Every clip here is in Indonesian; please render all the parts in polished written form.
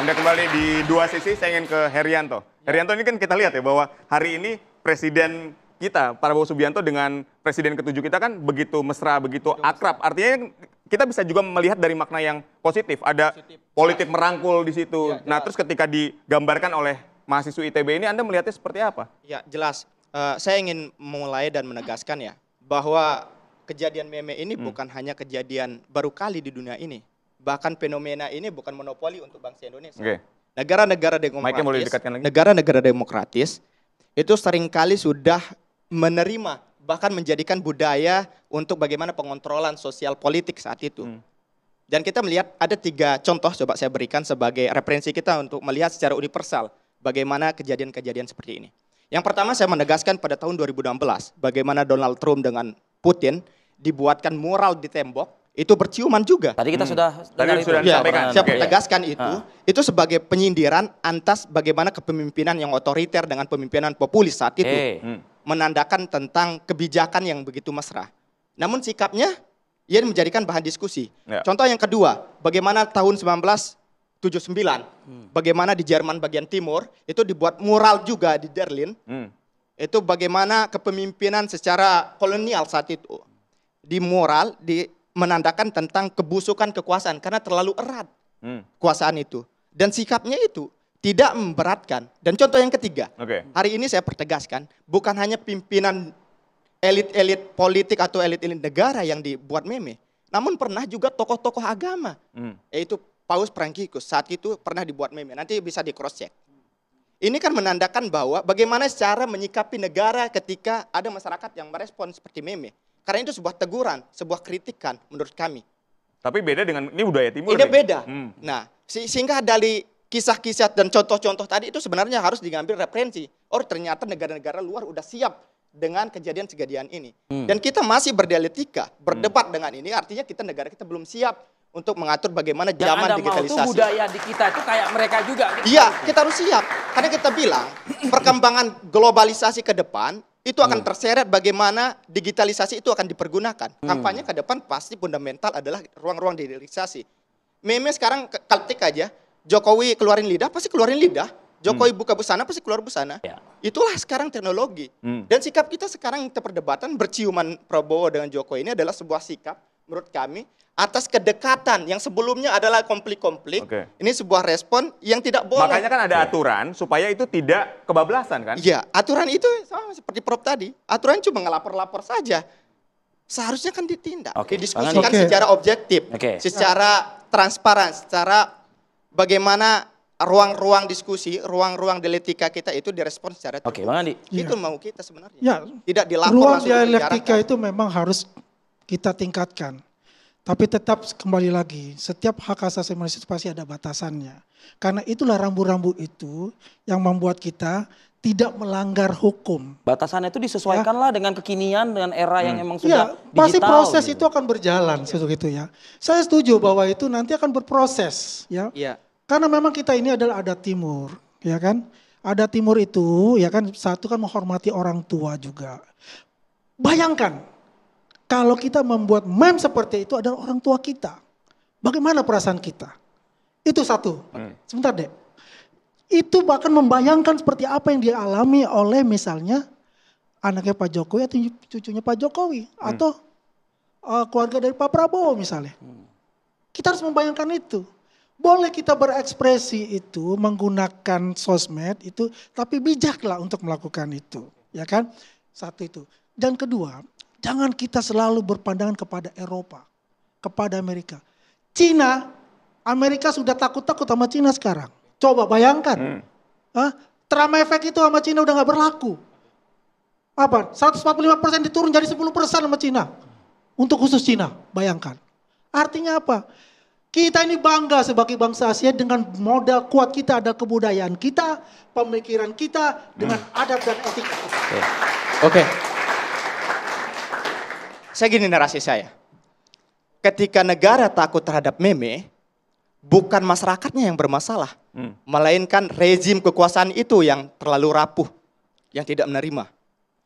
Anda kembali di Dua Sisi, saya ingin ke Herianto. Herianto, ini kan kita lihat ya bahwa hari ini Presiden kita, Prabowo Subianto dengan Presiden ke-7 kita kan begitu mesra, begitu akrab. Artinya kita bisa juga melihat dari makna yang positif. Ada politik merangkul di situ. Nah, terus ketika digambarkan oleh mahasiswa ITB ini, Anda melihatnya seperti apa? Ya, jelas. Saya ingin mulai dan menegaskan ya, bahwa kejadian meme ini bukan hanya kejadian baru kali di dunia ini. Bahkan fenomena ini bukan monopoli untuk bangsa Indonesia. Negara-negara demokratis itu seringkali sudah menerima, bahkan menjadikan budaya untuk bagaimana pengontrolan sosial politik saat itu. Dan kita melihat ada 3 contoh, coba saya berikan sebagai referensi kita untuk melihat secara universal bagaimana kejadian-kejadian seperti ini. Yang pertama saya menegaskan pada tahun 2016, bagaimana Donald Trump dengan Putin dibuatkan mural di tembok, itu berciuman juga. Tadi kita sudah disampaikan. Saya menegaskan itu sebagai penyindiran atas bagaimana kepemimpinan yang otoriter dengan pemimpinan populis saat itu. Menandakan tentang kebijakan yang begitu mesra. Namun sikapnya, ia menjadikan bahan diskusi. Contoh yang kedua, bagaimana tahun 1979, bagaimana di Jerman bagian timur, itu dibuat mural juga di Berlin. Itu bagaimana kepemimpinan secara kolonial saat itu. Di mural, menandakan tentang kebusukan kekuasaan karena terlalu erat kekuasaan itu. Dan sikapnya itu tidak memberatkan. Dan contoh yang ketiga, hari ini saya pertegaskan, bukan hanya pimpinan elit-elit politik atau elit-elit negara yang dibuat meme, namun pernah juga tokoh-tokoh agama, yaitu Paus Franciscus saat itu pernah dibuat meme. Nanti bisa di cross check. Ini kan menandakan bahwa bagaimana cara menyikapi negara ketika ada masyarakat yang merespon seperti meme. Karena itu sebuah teguran, sebuah kritikan menurut kami. Tapi beda dengan, ini budaya timur. Ini beda. Nah, sehingga dari kisah-kisah dan contoh-contoh tadi itu sebenarnya harus diambil referensi. Oh, ternyata negara-negara luar udah siap dengan kejadian-kejadian ini. Dan kita masih berdialektika, berdebat dengan ini, artinya negara kita belum siap untuk mengatur bagaimana zaman digitalisasi. Yang Anda mau tuh budaya di kita itu kayak mereka juga. Iya, kita harus siap. Karena kita bilang, perkembangan globalisasi ke depan, itu akan terseret bagaimana digitalisasi itu akan dipergunakan. Kampanye ke depan pasti fundamental adalah ruang-ruang digitalisasi. Meme sekarang ketik aja, Jokowi keluarin lidah, pasti keluarin lidah. Jokowi buka busana, pasti keluar busana. Itulah sekarang teknologi. Dan sikap kita sekarang yang perdebatan berciuman Prabowo dengan Jokowi ini adalah sebuah sikap, menurut kami, atas kedekatan yang sebelumnya adalah konflik-konflik. Ini sebuah respon yang tidak boleh. Makanya kan ada aturan supaya itu tidak kebablasan kan? Iya, aturan itu sama seperti Prof tadi. Aturan cuma ngelapor-lapor saja. Seharusnya kan ditindak, didiskusikan secara objektif, secara transparan, secara bagaimana ruang-ruang diskusi, ruang-ruang dialektika kita itu direspon secara terbuka. Bang Andi. Itu mau kita sebenarnya. Ya, tidak dilapor ruang langsung dialektika itu memang harus kita tingkatkan. Tapi tetap kembali lagi, setiap hak asasi manusia itu pasti ada batasannya. Karena itulah rambu-rambu itu yang membuat kita tidak melanggar hukum. Batasannya itu disesuaikanlah dengan kekinian, dengan era yang emang sudah digital. Pasti proses itu akan berjalan, gitu ya. Saya setuju bahwa itu nanti akan berproses, ya. Karena memang kita ini adalah adat timur, ya kan. Adat timur itu, ya kan, satu kan menghormati orang tua juga. Bayangkan, kalau kita membuat meme seperti itu adalah orang tua kita. Bagaimana perasaan kita? Itu satu. Sebentar deh. Itu bahkan membayangkan seperti apa yang dialami oleh misalnya anaknya Pak Jokowi atau cucunya Pak Jokowi. Atau keluarga dari Pak Prabowo misalnya. Kita harus membayangkan itu. Boleh kita berekspresi itu menggunakan sosmed itu. Tapi bijaklah untuk melakukan itu. Ya kan? Satu itu. Dan kedua, jangan kita selalu berpandangan kepada Eropa, kepada Amerika. Cina, Amerika sudah takut-takut sama Cina sekarang. Coba bayangkan. Trump efek itu sama Cina udah gak berlaku. Apa? 145% diturun jadi 10% sama Cina. Untuk khusus Cina, bayangkan. Artinya apa? Kita ini bangga sebagai bangsa Asia dengan modal kuat kita, ada kebudayaan kita, pemikiran kita, dengan adat dan etika kita. Oke. Saya gini narasi saya. Ketika negara takut terhadap meme, bukan masyarakatnya yang bermasalah. Melainkan rezim kekuasaan itu yang terlalu rapuh. Yang tidak menerima.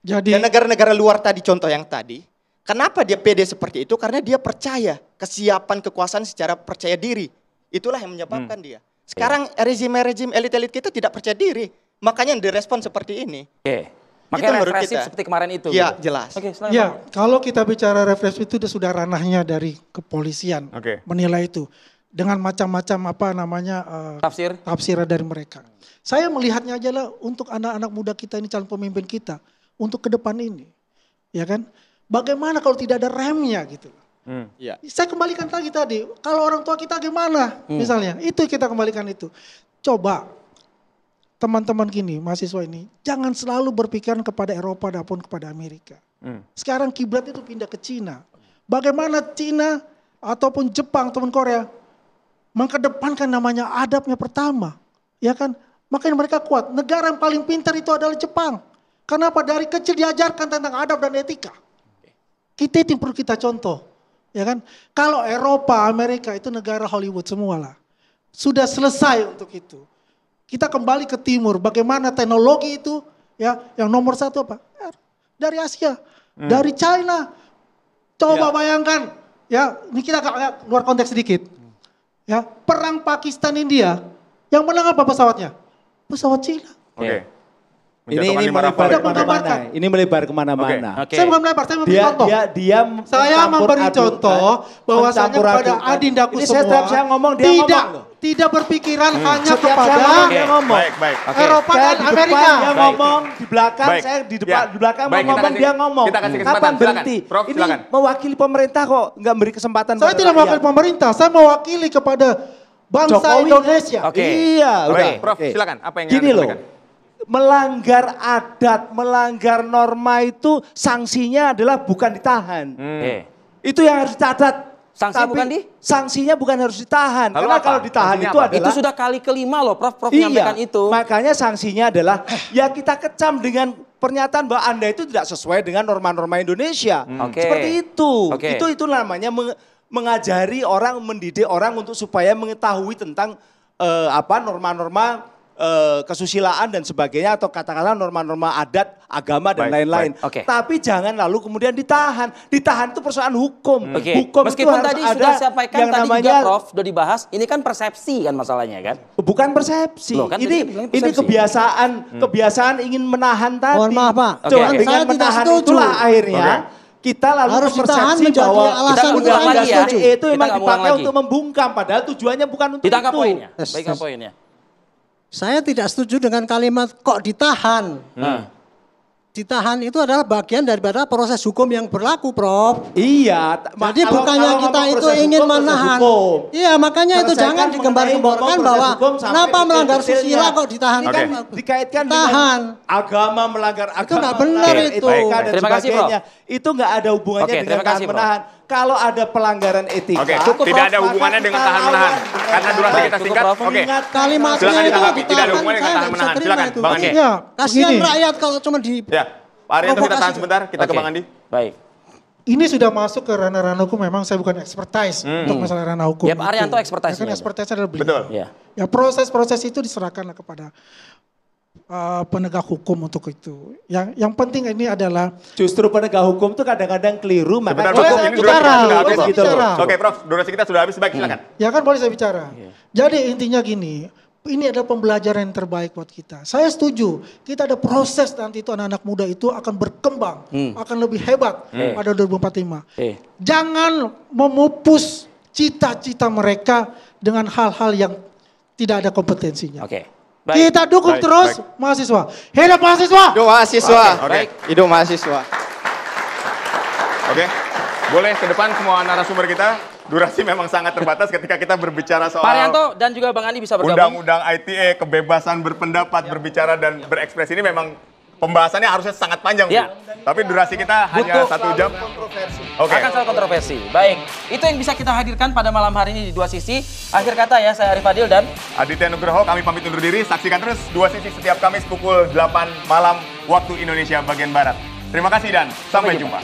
Dan negara-negara luar tadi, contoh yang tadi. Kenapa dia pede seperti itu? Karena dia percaya kesiapan kekuasaan secara percaya diri. Itulah yang menyebabkan dia. Sekarang rezim elit-elit kita tidak percaya diri. Makanya direspon seperti ini. Makanya represif seperti kemarin itu. Ya, gitu. jelas. Ya, kalau kita bicara represif itu sudah ranahnya dari kepolisian menilai itu dengan macam-macam tafsir dari mereka. Saya melihatnya aja lah untuk anak-anak muda kita ini, calon pemimpin kita untuk ke depan ini, ya kan? Bagaimana kalau tidak ada remnya gitu? Ya. Saya kembalikan lagi tadi, kalau orang tua kita gimana? Misalnya, itu kita kembalikan itu. Coba teman-teman gini, mahasiswa ini, jangan selalu berpikiran kepada Eropa ataupun kepada Amerika. Sekarang kiblat itu pindah ke Cina. Bagaimana Cina ataupun Jepang ataupun Korea mengedepankan namanya adabnya pertama, ya kan? Makanya mereka kuat. Negara yang paling pintar itu adalah Jepang. Kenapa? Dari kecil diajarkan tentang adab dan etika. Kita itu perlu kita contoh, ya kan? Kalau Eropa, Amerika itu negara Hollywood semua lah. Sudah selesai untuk itu. Kita kembali ke timur, bagaimana teknologi itu, ya, yang nomor satu apa? Dari Asia, dari China. Coba bayangkan, ya, ini kita agak luar konteks sedikit. Ya, perang Pakistan India, yang menang apa pesawatnya? Pesawat Cina. Ini melebar kemana-mana. Saya bukan melebar, saya memberi contoh. Saya memberi contoh bahwasanya kepada adindaku semua tidak berpikiran hanya kepada Eropa dan Amerika. Dia ngomong di belakang, saya di belakang mau ngomong, dia ngomong. Kapan berhenti? Ini mewakili pemerintah kok, nggak beri kesempatan. Saya tidak mewakili pemerintah, saya mewakili kepada bangsa Indonesia. Iya, udah. Prof, silakan. Apa yang gini loh. sampaikan? Melanggar adat, melanggar norma itu sanksinya adalah bukan ditahan. Itu yang harus dicatat. Sanksinya bukan harus ditahan. Lalu karena apa? kalau ditahan sanksinya itu apa? adalah. Itu sudah kali kelima loh Prof menyampaikan itu. Makanya sanksinya adalah ya kita kecam dengan pernyataan bahwa Anda itu tidak sesuai dengan norma-norma Indonesia. Seperti itu. Itu namanya mengajari orang, mendidik orang untuk supaya mengetahui tentang norma-norma kesusilaan dan sebagainya, atau katakanlah norma-norma adat, agama dan lain-lain. Tapi jangan lalu kemudian ditahan. Ditahan itu persoalan hukum. Hukum meskipun itu harus tadi ada sudah sampaikan yang tadi namanya, juga Prof sudah dibahas, ini kan persepsi kan masalahnya kan? Bukan persepsi. Loh, kan ini kebiasaan ingin menahan tadi. Mohon maaf Pak. Dengan menahan itulah akhirnya kita lalu harus ditahan mempersepsi menjadi bahwa alasan lagi ya. itu memang dipakai untuk membungkam, padahal tujuannya bukan untuk Ditangkap itu. poinnya. Baik, poinnya. Saya tidak setuju dengan kalimat kok ditahan. Ditahan itu adalah bagian daripada proses hukum yang berlaku, Prof. Iya. Jadi bukannya kita itu ingin menahan. Iya, makanya itu jangan digembar-gemborkan bahwa kenapa melanggar susila kok ditahan. Kan dikaitkan dengan agama, melanggar agama. Itu nggak benar itu. Terima kasih, Prof. Itu nggak ada hubungannya dengan tahan menahan. Kalau ada pelanggaran etika, tidak ada hubungannya dengan tahan menahan. Karena durasi kita singkat. Kalimatnya silakan itu ditanggapi. Tidak ada ditahan, hubungannya dengan saya tahan nggak bisa menahan. terima Silakan, itu. Bang Andi. Ya, Kasihan begini. rakyat kalau cuma di Ya, Pak Arianto kita tahan sebentar. Kita ke Bang Andi. Baik. Ini sudah masuk ke ranah-ranah hukum, memang saya bukan expertise untuk masalah ranah hukum. Ya Pak Arianto expertise. Kan expertise adalah beliau. Betul. Ya proses-proses itu diserahkanlah kepada penegak hukum untuk itu. Yang penting ini adalah justru penegak hukum itu kadang-kadang keliru. Sebentar, Makanya Prof, ini durasi kita sudah habis. gitu loh. Oke, Prof, durasi kita sudah habis. Baik, silakan. Ya kan boleh saya bicara. Jadi intinya gini, ini adalah pembelajaran yang terbaik buat kita. Saya setuju, kita ada proses nanti itu anak-anak muda itu akan berkembang, akan lebih hebat pada 2045. Jangan memupus cita-cita mereka dengan hal-hal yang tidak ada kompetensinya. Baik. Kita dukung terus mahasiswa. Hidup mahasiswa! Hidup mahasiswa! Baik. Hidup mahasiswa! Oke, boleh ke depan semua narasumber kita. Durasi memang sangat terbatas ketika kita berbicara soal Pak Arianto dan juga Bang Andi bisa bergabung. Undang-undang ITE, kebebasan berpendapat, berbicara dan berekspresi ini memang pembahasannya harusnya sangat panjang. Tapi durasi kita hanya 1 jam. Akan selalu kontroversi. Baik, itu yang bisa kita hadirkan pada malam hari ini di Dua Sisi. Akhir kata ya, saya Arif Fadil dan Aditya Nugroho, kami pamit undur diri. Saksikan terus Dua Sisi setiap Kamis pukul 8 malam waktu Indonesia bagian Barat. Terima kasih dan sampai jumpa.